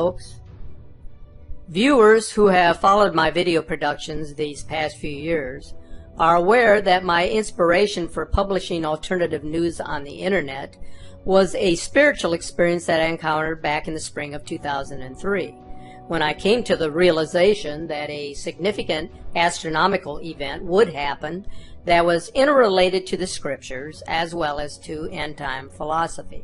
folks. Viewers who have followed my video productions these past few years are aware that my inspiration for publishing alternative news on the internet was a spiritual experience that I encountered back in the spring of 2003, when I came to the realization that a significant astronomical event would happen that was interrelated to the scriptures as well as to end-time philosophy.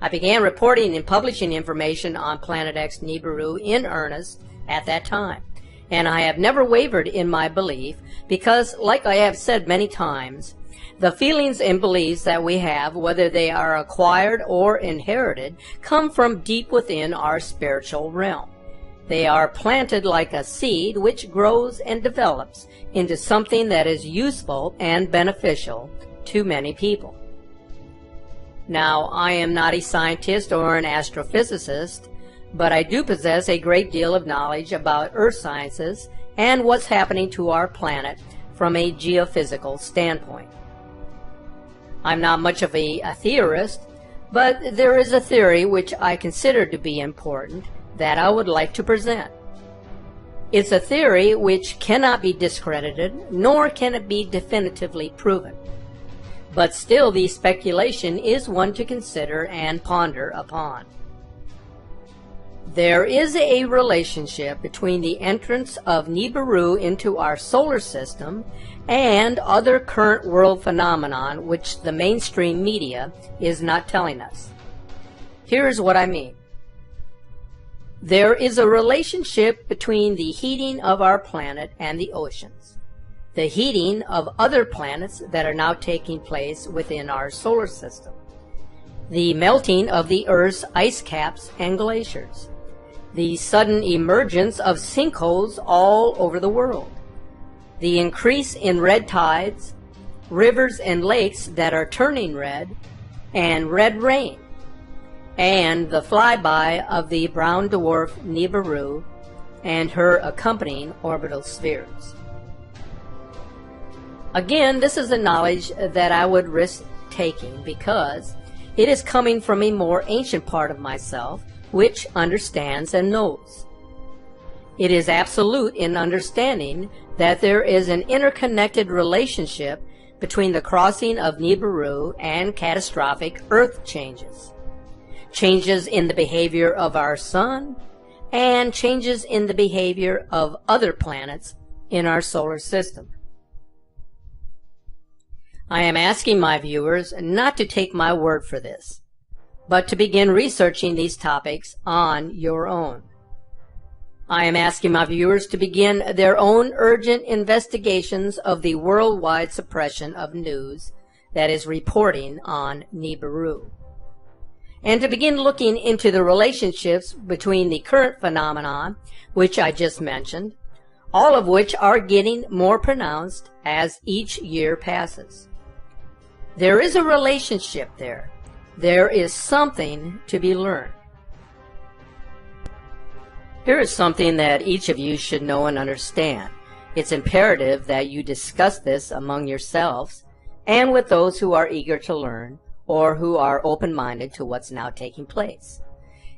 I began reporting and publishing information on Planet X Nibiru in earnest at that time, and I have never wavered in my belief because, like I have said many times, the feelings and beliefs that we have, whether they are acquired or inherited, come from deep within our spiritual realm. They are planted like a seed which grows and develops into something that is useful and beneficial to many people. Now, I am not a scientist or an astrophysicist, but I do possess a great deal of knowledge about earth sciences and what's happening to our planet from a geophysical standpoint. I'm not much of a theorist, but there is a theory which I consider to be important that I would like to present. It's a theory which cannot be discredited, nor can it be definitively proven. But still, the speculation is one to consider and ponder upon. There is a relationship between the entrance of Nibiru into our solar system and other current world phenomenon which the mainstream media is not telling us. Here's what I mean. There is a relationship between the heating of our planet and the oceans, the heating of other planets that are now taking place within our solar system, the melting of the Earth's ice caps and glaciers, the sudden emergence of sinkholes all over the world, the increase in red tides, rivers and lakes that are turning red, and red rain, and the flyby of the brown dwarf Nibiru and her accompanying orbital spheres. Again, this is a knowledge that I would risk taking because it is coming from a more ancient part of myself which understands and knows. It is absolute in understanding that there is an interconnected relationship between the crossing of Nibiru and catastrophic Earth changes, changes in the behavior of our sun, and changes in the behavior of other planets in our solar system. I am asking my viewers not to take my word for this, but to begin researching these topics on your own. I am asking my viewers to begin their own urgent investigations of the worldwide suppression of news that is reporting on Nibiru, and to begin looking into the relationships between the current phenomenon, which I just mentioned, all of which are getting more pronounced as each year passes. There is a relationship there. There is something to be learned. Here is something that each of you should know and understand. It's imperative that you discuss this among yourselves and with those who are eager to learn or who are open-minded to what's now taking place.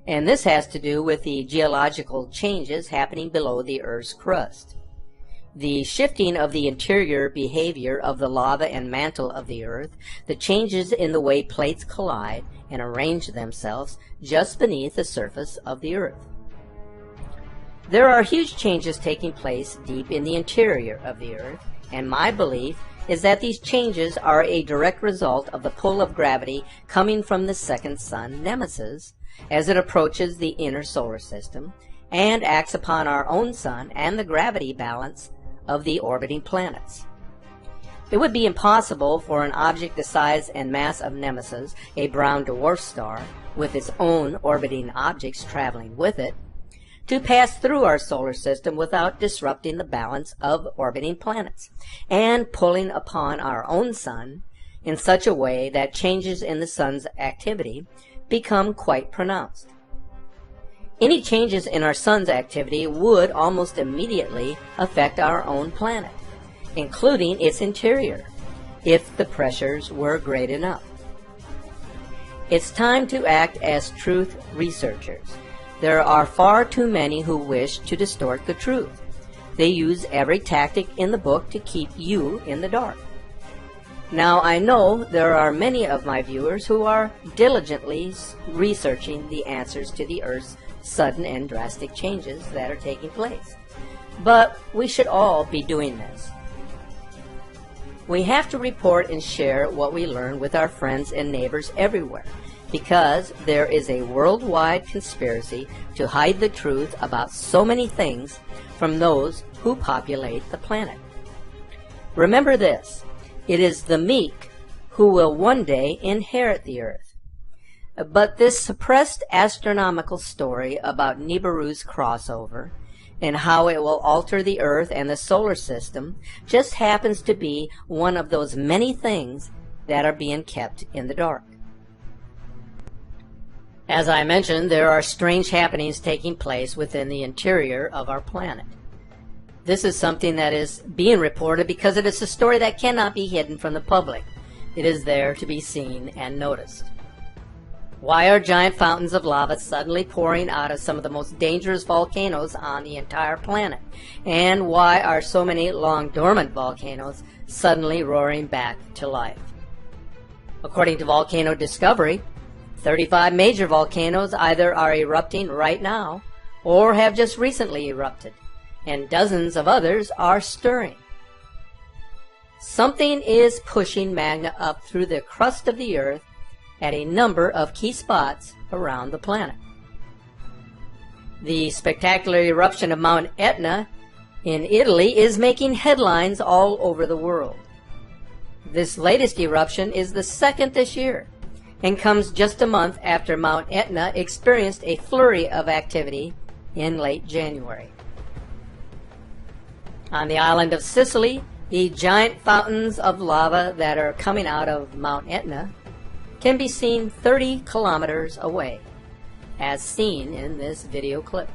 And this has to do with the geological changes happening below the Earth's crust. The shifting of the interior behavior of the lava and mantle of the Earth, the changes in the way plates collide and arrange themselves just beneath the surface of the Earth. There are huge changes taking place deep in the interior of the Earth, and my belief is that these changes are a direct result of the pull of gravity coming from the second sun, Nemesis, as it approaches the inner solar system and acts upon our own sun and the gravity balance of the orbiting planets. It would be impossible for an object the size and mass of Nemesis, a brown dwarf star, with its own orbiting objects traveling with it, to pass through our solar system without disrupting the balance of orbiting planets and pulling upon our own sun in such a way that changes in the sun's activity become quite pronounced. Any changes in our sun's activity would almost immediately affect our own planet, including its interior, if the pressures were great enough. It's time to act as truth researchers, there are far too many who wish to distort the truth. They use every tactic in the book to keep you in the dark. Now, I know there are many of my viewers who are diligently researching the answers to the Earth's sudden and drastic changes that are taking place. But we should all be doing this. We have to report and share what we learn with our friends and neighbors everywhere, because there is a worldwide conspiracy to hide the truth about so many things from those who populate the planet. Remember this, it is the meek who will one day inherit the earth. But this suppressed astronomical story about Nibiru's crossover and how it will alter the earth and the solar system just happens to be one of those many things that are being kept in the dark. As I mentioned, there are strange happenings taking place within the interior of our planet. This is something that is being reported because it is a story that cannot be hidden from the public. It is there to be seen and noticed. Why are giant fountains of lava suddenly pouring out of some of the most dangerous volcanoes on the entire planet? And why are so many long dormant volcanoes suddenly roaring back to life? According to Volcano Discovery, 35 major volcanoes either are erupting right now or have just recently erupted, and dozens of others are stirring. Something is pushing magma up through the crust of the earth at a number of key spots around the planet. The spectacular eruption of Mount Etna in Italy is making headlines all over the world. This latest eruption is the second this year and comes just a month after Mount Etna experienced a flurry of activity in late January. On the island of Sicily, the giant fountains of lava that are coming out of Mount Etna can be seen 30 kilometers away, as seen in this video clip.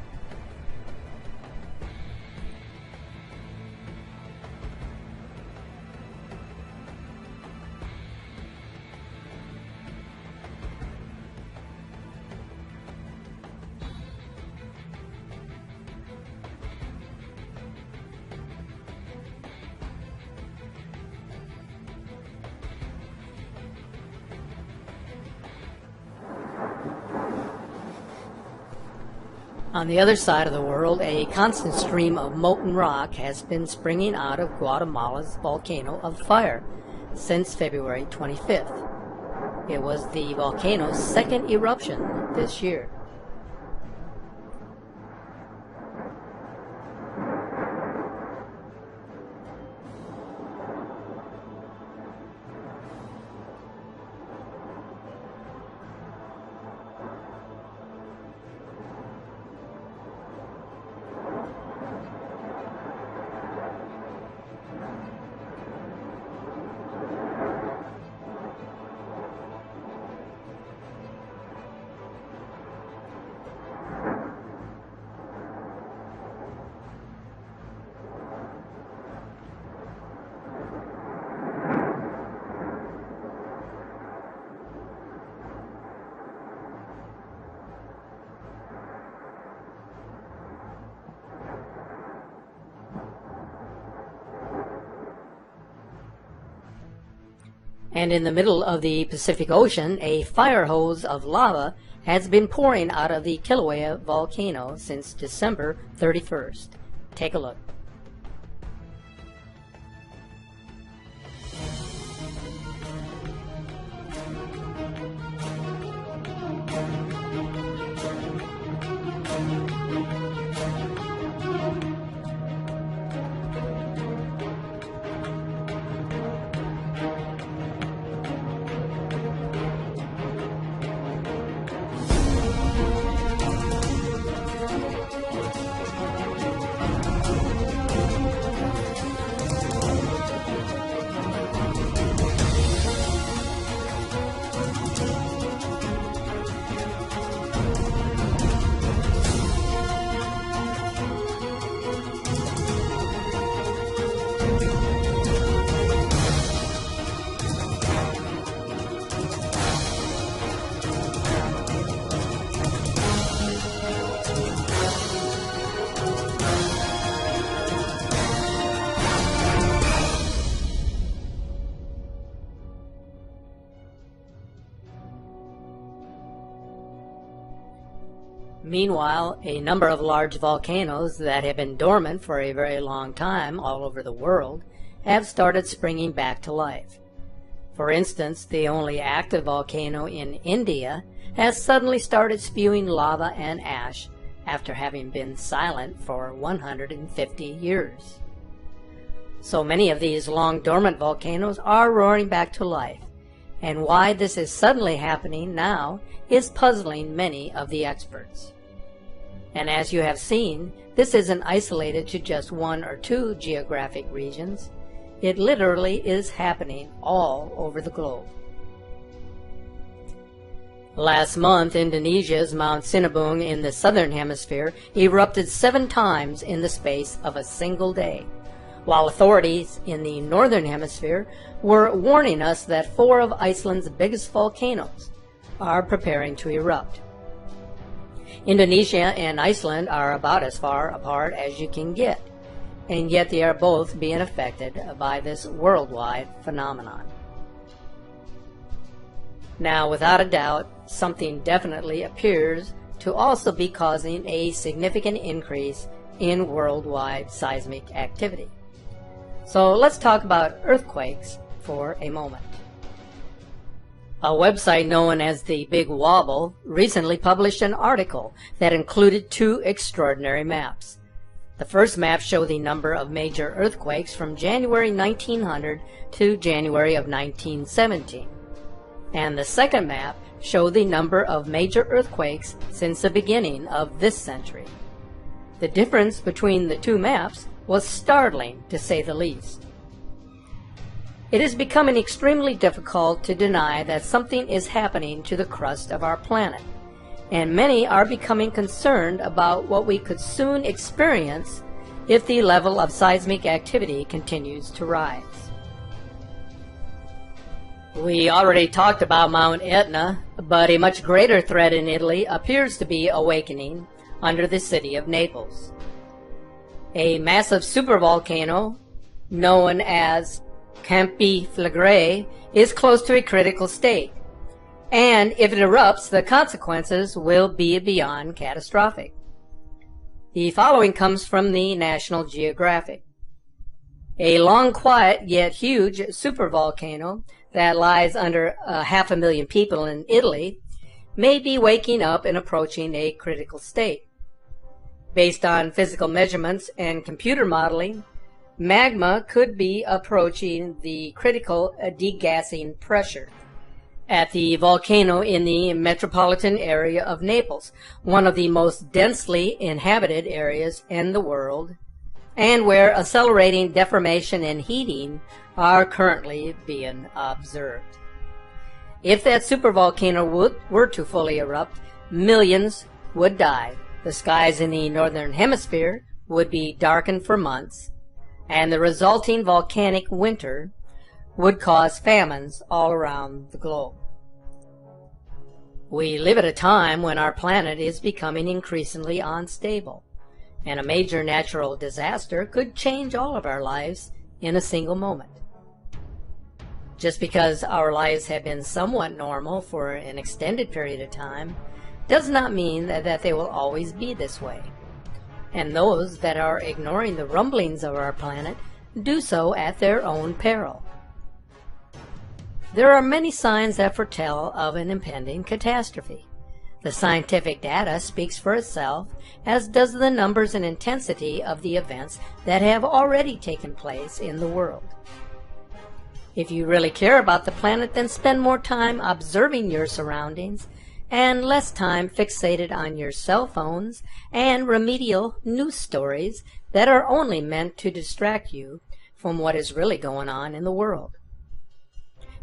On the other side of the world, a constant stream of molten rock has been springing out of Guatemala's volcano of fire since February 25th. It was the volcano's second eruption this year. And in the middle of the Pacific Ocean, a fire hose of lava has been pouring out of the Kilauea volcano since December 31st. Take a look. Meanwhile, a number of large volcanoes that have been dormant for a very long time all over the world have started springing back to life. For instance, the only active volcano in India has suddenly started spewing lava and ash after having been silent for 150 years. So many of these long dormant volcanoes are roaring back to life, and why this is suddenly happening now is puzzling many of the experts. And as you have seen, this isn't isolated to just one or two geographic regions. It literally is happening all over the globe. Last month, Indonesia's Mount Sinabung in the southern hemisphere erupted 7 times in the space of a single day, while authorities in the northern hemisphere were warning us that 4 of Iceland's biggest volcanoes are preparing to erupt. Indonesia and Iceland are about as far apart as you can get, and yet they are both being affected by this worldwide phenomenon. Now, without a doubt, something definitely appears to also be causing a significant increase in worldwide seismic activity. So let's talk about earthquakes for a moment. A website known as the Big Wobble recently published an article that included 2 extraordinary maps. The first map showed the number of major earthquakes from January 1900 to January of 1917. And the second map showed the number of major earthquakes since the beginning of this century. The difference between the 2 maps was startling, to say the least. It is becoming extremely difficult to deny that something is happening to the crust of our planet, and many are becoming concerned about what we could soon experience if the level of seismic activity continues to rise. We already talked about Mount Etna, but a much greater threat in Italy appears to be awakening under the city of Naples. A massive supervolcano known as Campi Flegrei is close to a critical state, and if it erupts, the consequences will be beyond catastrophic. The following comes from the National Geographic. A long, quiet, yet huge supervolcano that lies under 500,000 people in Italy may be waking up and approaching a critical state. Based on physical measurements and computer modeling, magma could be approaching the critical degassing pressure at the volcano in the metropolitan area of Naples, one of the most densely inhabited areas in the world, and where accelerating deformation and heating are currently being observed. If that supervolcano were to fully erupt, millions would die. The skies in the northern hemisphere would be darkened for months, and the resulting volcanic winter would cause famines all around the globe. We live at a time when our planet is becoming increasingly unstable, and a major natural disaster could change all of our lives in a single moment. Just because our lives have been somewhat normal for an extended period of time does not mean that they will always be this way. And those that are ignoring the rumblings of our planet do so at their own peril. There are many signs that foretell of an impending catastrophe. The scientific data speaks for itself, as does the numbers and intensity of the events that have already taken place in the world. If you really care about the planet, then spend more time observing your surroundings and less time fixated on your cell phones and remedial news stories that are only meant to distract you from what is really going on in the world.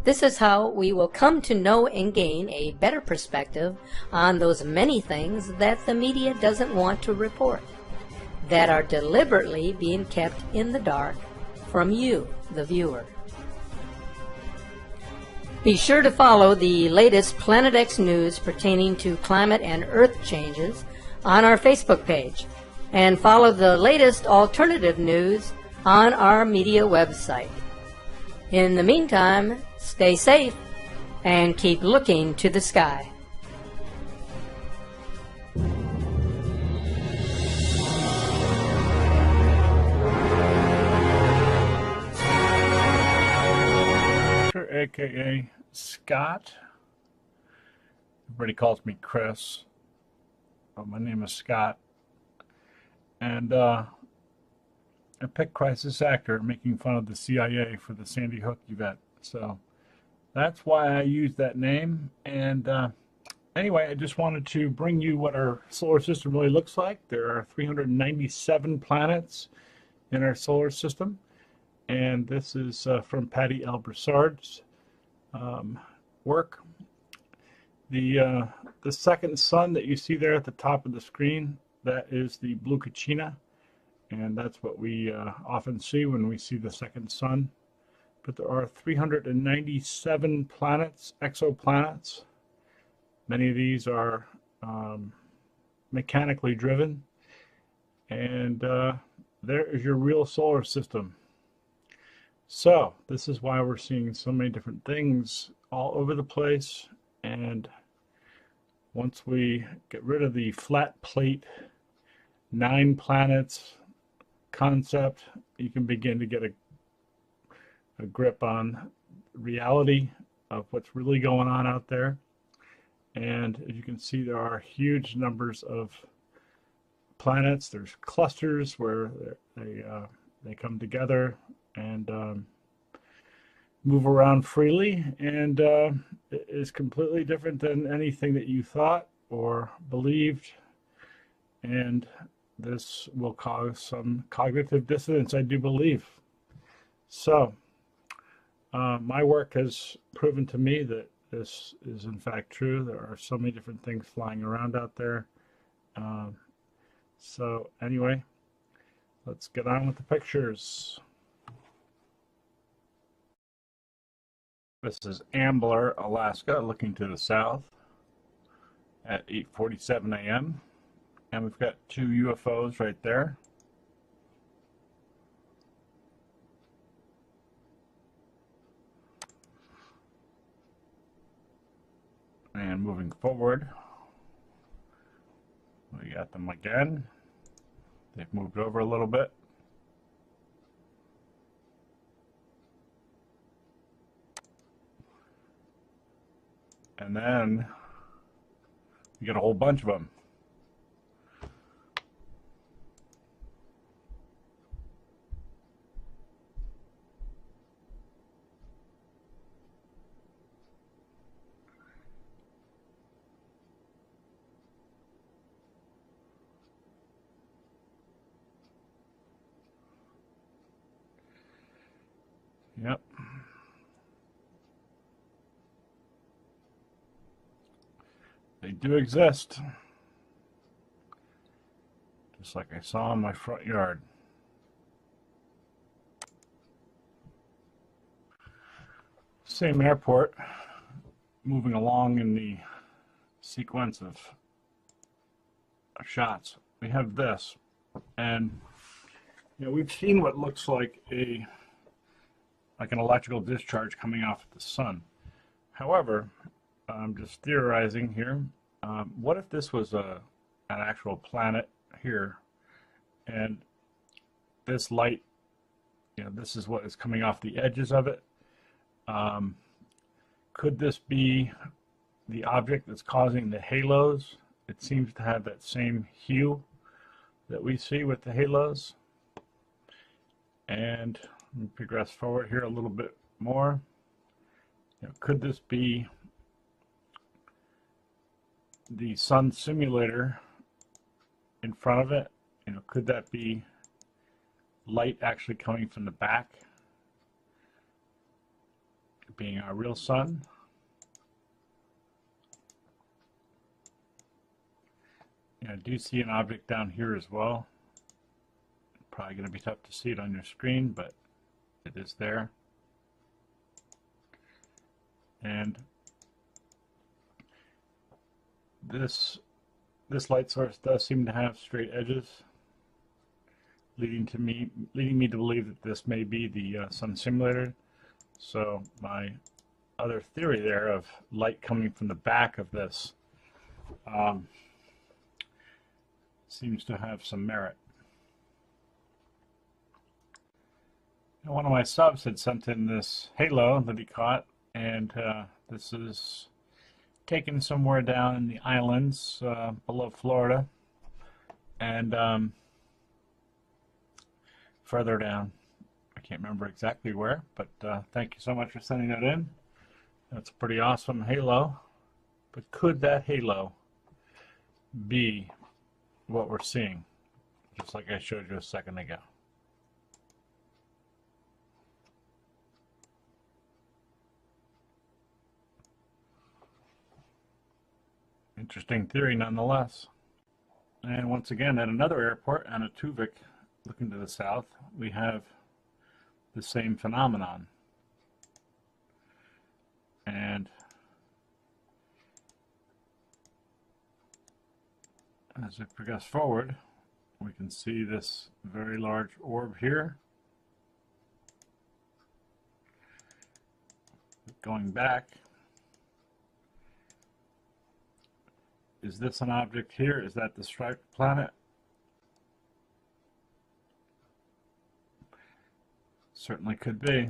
This is how we will come to know and gain a better perspective on those many things that the media doesn't want to report, that are deliberately being kept in the dark from you, the viewer. Be sure to follow the latest Planet X news pertaining to climate and earth changes on our Facebook page, and follow the latest alternative news on our media website. In the meantime, stay safe and keep looking to the sky. aka Scott. Everybody calls me Chris, but my name is Scott. And I picked Crisis Actor, making fun of the CIA for the Sandy Hook event. So that's why I used that name. And anyway, I just wanted to bring you what our solar system really looks like. There are 397 planets in our solar system. And this is from Patty L. Broussard's work. The second sun that you see there at the top of the screen, that is the Blue Cucina, and that's what we often see when we see the second sun. But there are 397 planets, exoplanets. Many of these are mechanically driven, and there is your real solar system. So this is why we're seeing so many different things all over the place. And once we get rid of the flat plate, 9 planets concept, you can begin to get a grip on reality of what's really going on out there. And as you can see, there are huge numbers of planets. There's clusters where they come together and move around freely, and it is completely different than anything that you thought or believed, and this will cause some cognitive dissonance, I do believe. So my work has proven to me that this is in fact true. There are so many different things flying around out there. So anyway, let's get on with the pictures. This is Ambler, Alaska, looking to the south at 8:47 a.m. And we've got 2 UFOs right there. And moving forward, we got them again. They've moved over a little bit. And then you get a whole bunch of them. Yep. They do exist. Just like I saw in my front yard. Same airport, moving along in the sequence of shots. We have this, and we've seen what looks like an electrical discharge coming off the sun. However, I'm just theorizing here. What if this was an actual planet here, and this light, this is what is coming off the edges of it? Could this be the object that's causing the halos? It seems to have that same hue that we see with the halos. And let me progress forward here a little bit more. Could this be the sun simulator in front of it? Could that be light actually coming from the back, being our real sun? I do see an object down here as well. Probably going to be tough to see it on your screen, but it is there. And this light source does seem to have straight edges, leading me to believe that this may be the sun simulator. So my other theory there of light coming from the back of this seems to have some merit. One of my subs had sent in this halo that he caught And this is taken somewhere down in the islands below Florida, and further down. I can't remember exactly where, but thank you so much for sending that in. That's a pretty awesome halo. But could that halo be what we're seeing, just like I showed you a second ago? Interesting theory nonetheless. And once again, at another airport, Anatuvik, looking to the south, we have the same phenomenon. And as we progress forward, we can see this very large orb here. Going back, is this an object here? Is that the striped planet? Certainly could be.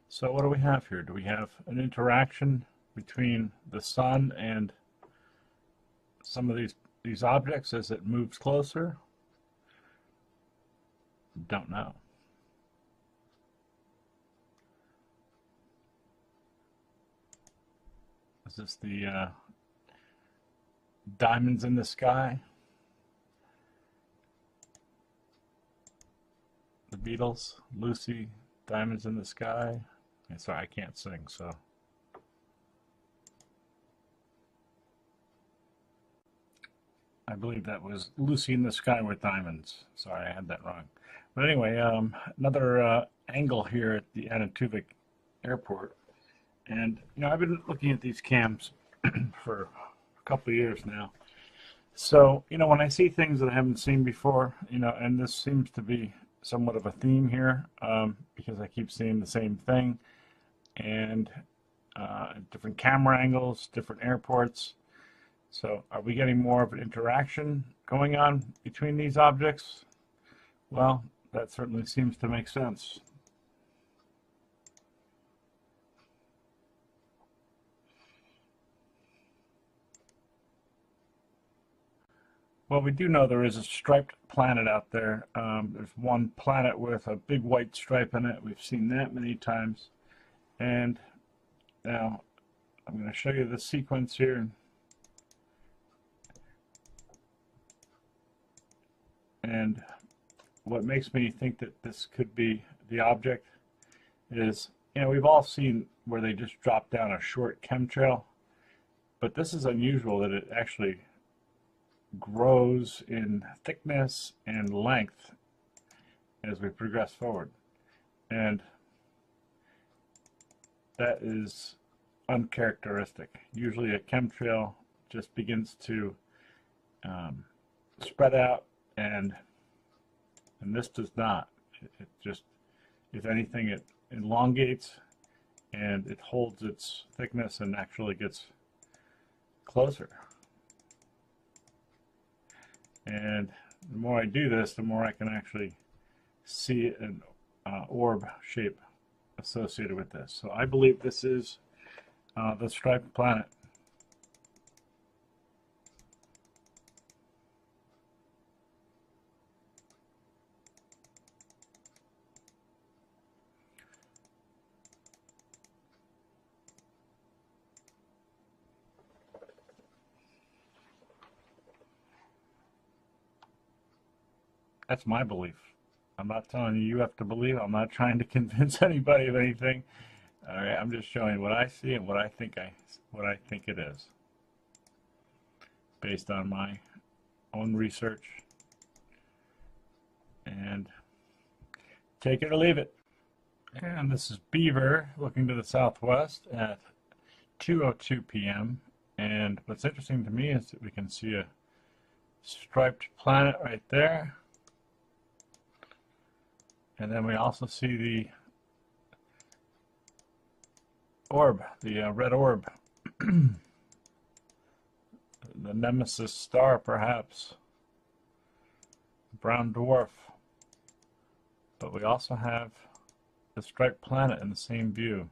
So what do we have here? Do we have an interaction between the sun and some of these objects as it moves closer? Don't know. Is this the diamonds in the sky? The Beatles, Lucy, Diamonds in the Sky. Sorry, I can't sing, so. I believe that was Lucy in the Sky with Diamonds. Sorry, I had that wrong. But anyway, another angle here at the Anatuvik airport. And, you know, I've been looking at these cams for a couple of years now. So, you know, when I see things that I haven't seen before, you know, and this seems to be somewhat of a theme here, because I keep seeing the same thing, and different camera angles, different airports. So are we getting more of an interaction going on between these objects? Well, that certainly seems to make sense. Well, we do know there is a striped planet out there. There's one planet with a big white stripe in it. We've seen that many times. And now I'm going to show you the sequence here. And what makes me think that this could be the object is, you know, we've all seen where they just drop down a short chemtrail, but this is unusual that it actually grows in thickness and length as we progress forward. And that is uncharacteristic. Usually a chemtrail just begins to spread out, and this does not. It just, if anything, it elongates and it holds its thickness and actually gets closer. And the more I do this, the more I can actually see an orb shape associated with this. So I believe this is the striped planet. That's my belief. I'm not telling you have to believe. I'm not trying to convince anybody of anything. All right, I'm just showing what I see and what I think it is, based on my own research. And take it or leave it. And this is Beaver looking to the southwest at 2:02 p.m. And what's interesting to me is that we can see a striped planet right there. And then we also see the orb, the red orb, the nemesis star perhaps, brown dwarf. But we also have the striped planet in the same view.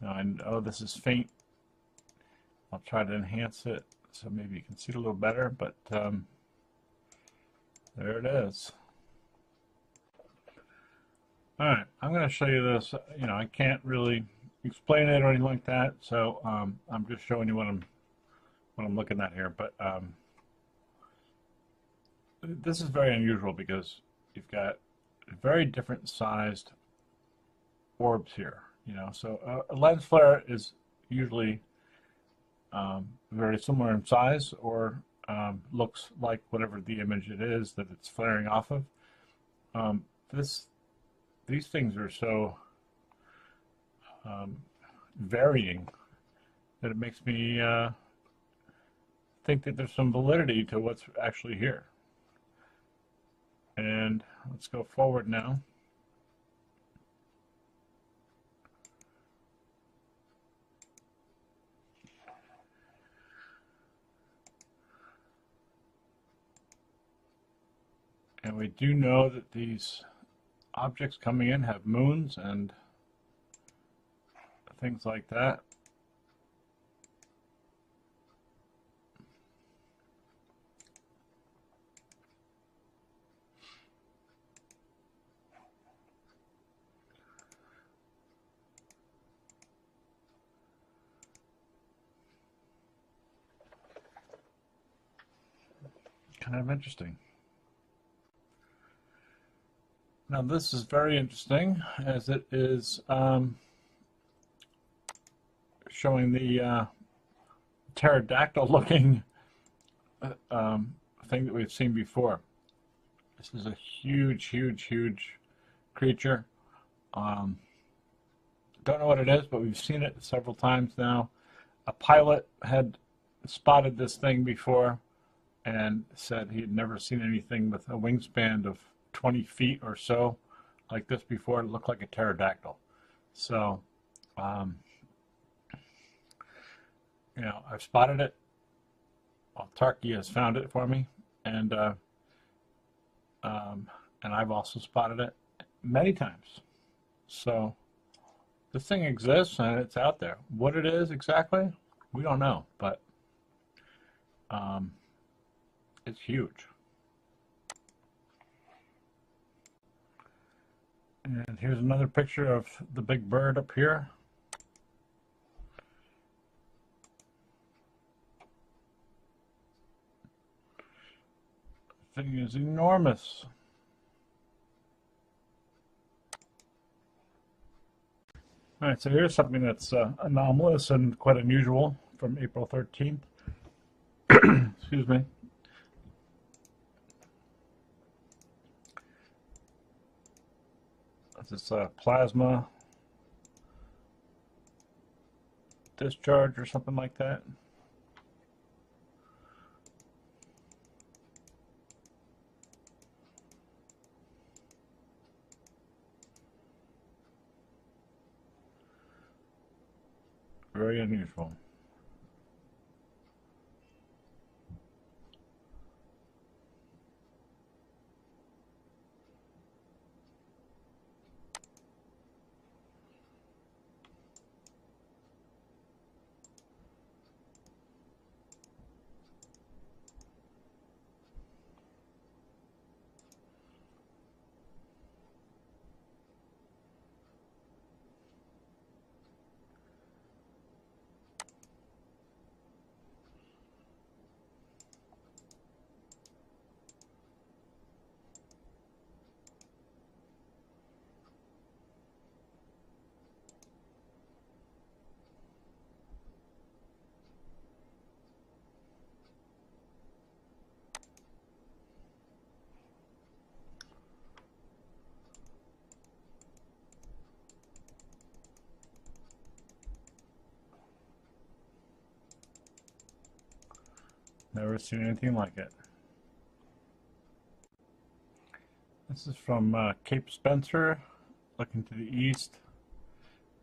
Now I know this is faint. I'll try to enhance it so maybe you can see it a little better, but there it is. Alright, I'm going to show you this. You know, I can't really explain it or anything like that, so I'm just showing you what I'm looking at here. But this is very unusual because you've got very different sized orbs here. You know, so a lens flare is usually very similar in size, or looks like whatever the image it is that it's flaring off of. These things are so varying that it makes me think that there's some validity to what's actually here. And let's go forward now. And we do know that these objects coming in have moons and things like that. Kind of interesting. Now this is very interesting, as it is showing the pterodactyl-looking thing that we've seen before. This is a huge, huge, huge creature. Don't know what it is, but we've seen it several times now. A pilot had spotted this thing before and said he had never seen anything with a wingspan of 20 feet or so like this before. It looked like a pterodactyl. So, you know, I've spotted it. Well, Tarky has found it for me, and I've also spotted it many times. So this thing exists and it's out there. What it is exactly, we don't know, but it's huge. And here's another picture of the big bird up here. The thing is enormous. All right, so here's something that's anomalous and quite unusual from April 13th. Excuse me. This plasma discharge or something like that. Very unusual. Never seen anything like it. This is from Cape Spencer, looking to the east.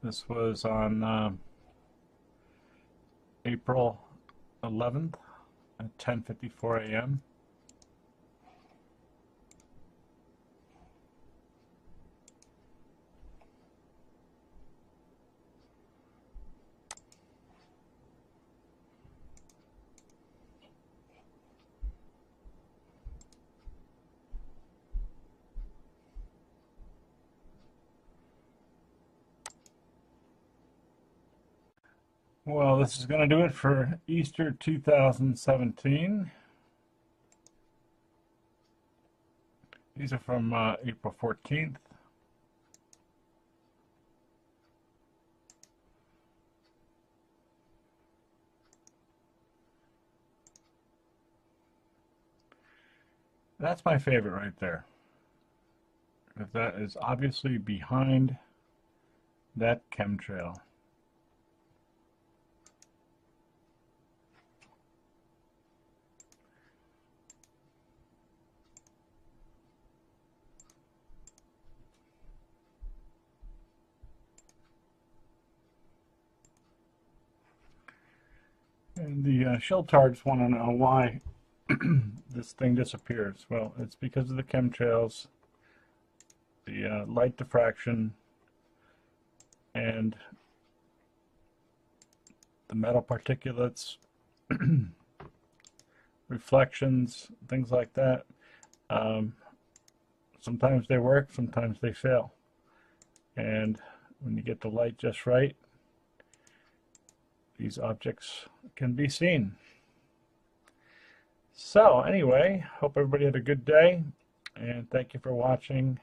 This was on April 11th at 10:54 a.m. Well, this is going to do it for Easter 2017. These are from April 14th. That's my favorite right there. Because that is obviously behind that chemtrail. And the shelltards want to know why this thing disappears. Well, it's because of the chemtrails, the light diffraction, and the metal particulates, reflections, things like that. Sometimes they work, sometimes they fail. And when you get the light just right, these objects can be seen. So anyway, hope everybody had a good day, and thank you for watching,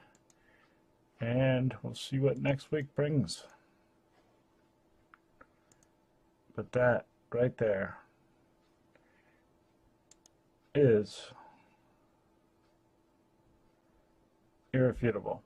and we'll see what next week brings. But that right there is irrefutable.